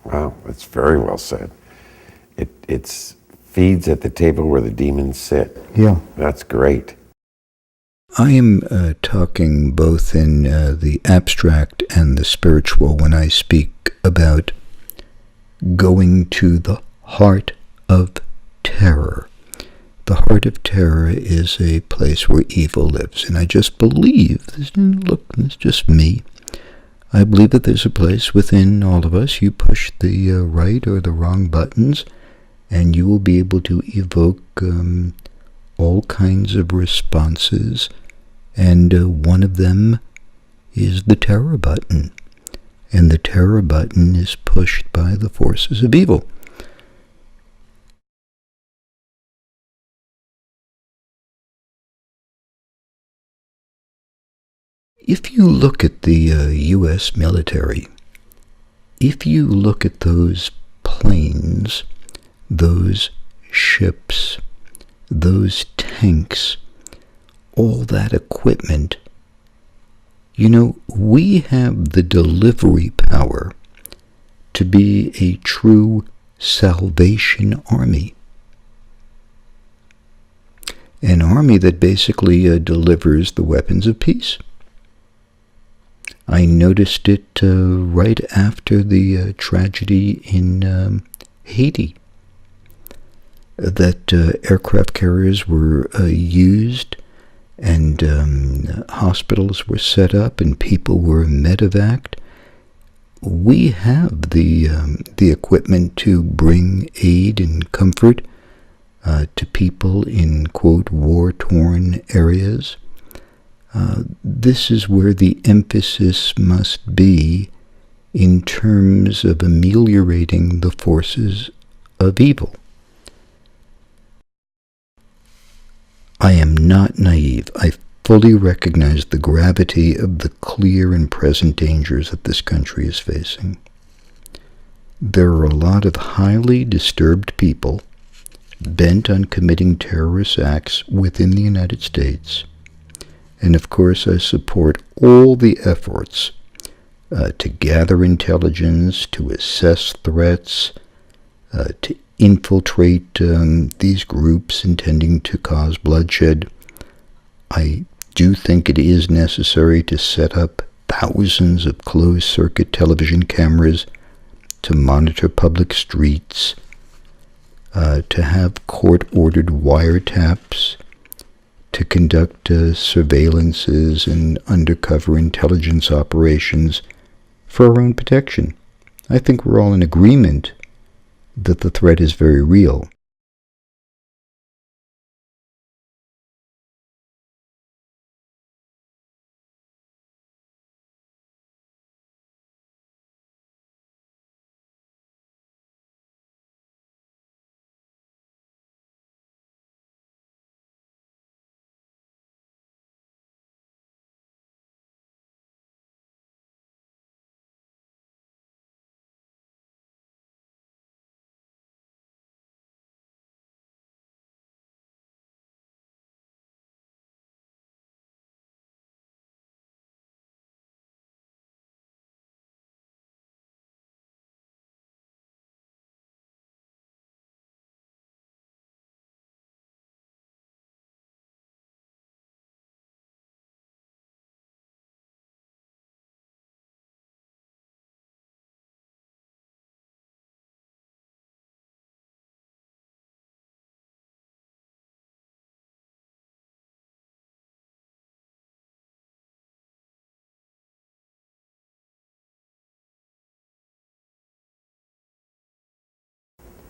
Wow, that's very well said. It's feeds at the table where the demons sit. Yeah. That's great. I am talking both in the abstract and the spiritual when I speak about going to the heart of terror. The heart of terror is a place where evil lives, and I just believe, look, it's just me, I believe that there's a place within all of us. You push the right or the wrong buttons, and you will be able to evoke all kinds of responses, and one of them is the terror button. And the terror button is pushed by the forces of evil. If you look at the U.S. military, if you look at those planes, those ships, those tanks, all that equipment, you know, we have the delivery power to be a true Salvation Army. An army that basically delivers the weapons of peace. I noticed it right after the tragedy in Haiti, that aircraft carriers were used, and hospitals were set up, and people were medevaced. We have the equipment to bring aid and comfort to people in, quote, war-torn areas. This is where the emphasis must be in terms of ameliorating the forces of evil. I am not naive. I fully recognize the gravity of the clear and present dangers that this country is facing. There are a lot of highly disturbed people bent on committing terrorist acts within the United States. And of course, I support all the efforts to gather intelligence, to assess threats, to infiltrate these groups intending to cause bloodshed. I do think it is necessary to set up thousands of closed-circuit television cameras to monitor public streets, to have court-ordered wiretaps, to conduct surveillances and undercover intelligence operations for our own protection. I think we're all in agreement that the threat is very real.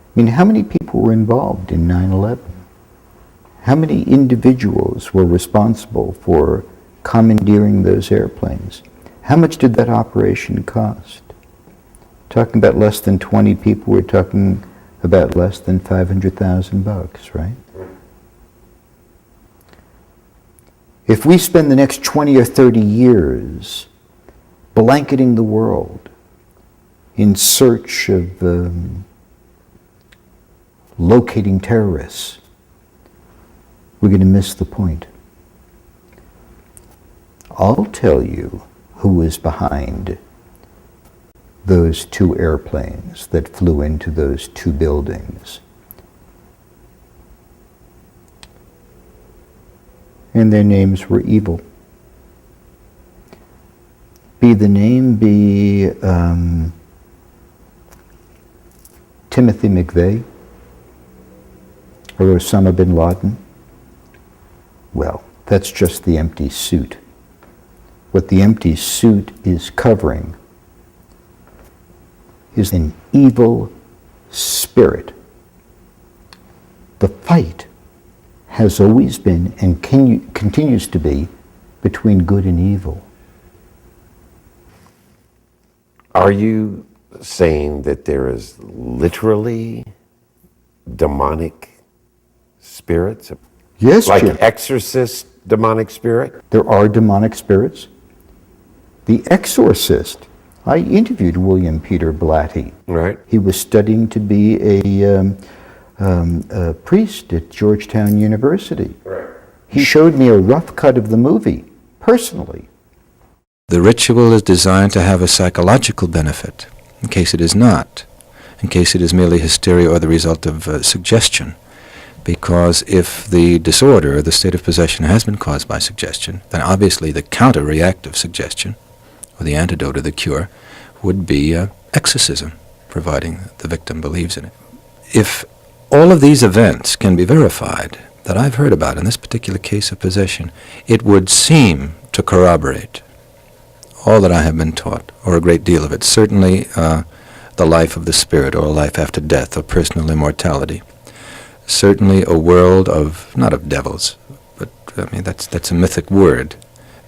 I mean, how many people were involved in 9/11? How many individuals were responsible for commandeering those airplanes? How much did that operation cost? Talking about less than 20 people, we're talking about less than $500,000, right? If we spend the next 20 or 30 years blanketing the world in search of locating terrorists, we're going to miss the point. I'll tell you who is behind those two airplanes that flew into those two buildings. And their names were evil. Be the name be Timothy McVeigh or Osama bin Laden? Well, that's just the empty suit. What the empty suit is covering is an evil spirit. The fight has always been and continues to be between good and evil. Are you saying that there is literally demonic spirits? Yes, like Jim. exorcist demonic spirit? There are demonic spirits. The Exorcist, I interviewed William Peter Blatty. Right. He was studying to be a priest at Georgetown University. Right. He showed me a rough cut of the movie, personally. The ritual is designed to have a psychological benefit, in case it is not, in case it is merely hysteria or the result of suggestion. Because if the disorder, the state of possession, has been caused by suggestion, then obviously the counter-reactive suggestion, or the antidote or the cure, would be exorcism, providing the victim believes in it. If all of these events can be verified that I've heard about in this particular case of possession, it would seem to corroborate all that I have been taught, or a great deal of it, certainly the life of the spirit, or a life after death, or personal immortality. Certainly a world of, not of devils, but I mean that's a mythic word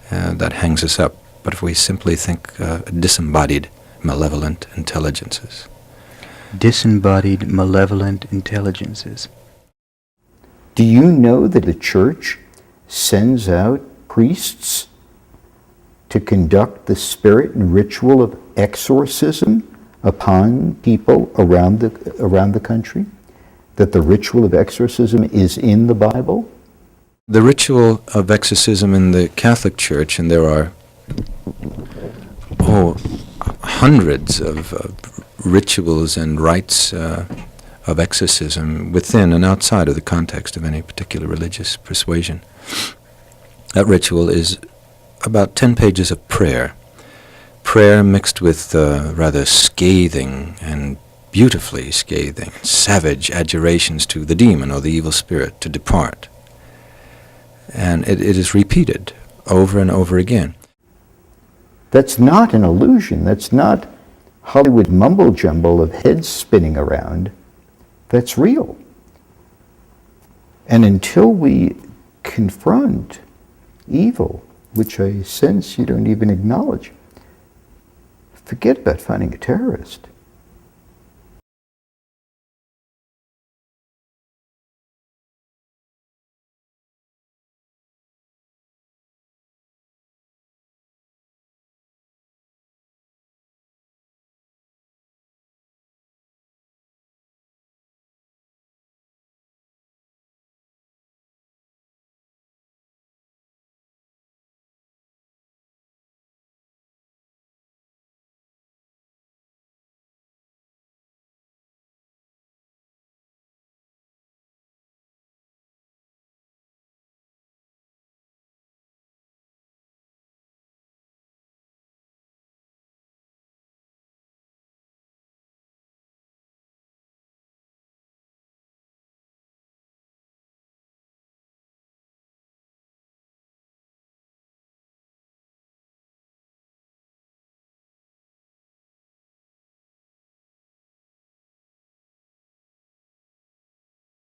that hangs us up. But if we simply think disembodied, malevolent intelligences. Disembodied, malevolent intelligences. Do you know that the church sends out priests to conduct the spirit and ritual of exorcism upon people around the country? That the ritual of exorcism is in the Bible? The ritual of exorcism in the Catholic Church, and there are hundreds of rituals and rites of exorcism within and outside of the context of any particular religious persuasion. That ritual is about 10 pages of prayer. Prayer mixed with rather scathing and beautifully scathing, savage adjurations to the demon or the evil spirit to depart. And it is repeated over and over again. That's not an illusion. That's not Hollywood mumble jumble of heads spinning around. That's real. And until we confront evil, which I sense you don't even acknowledge, forget about finding a terrorist.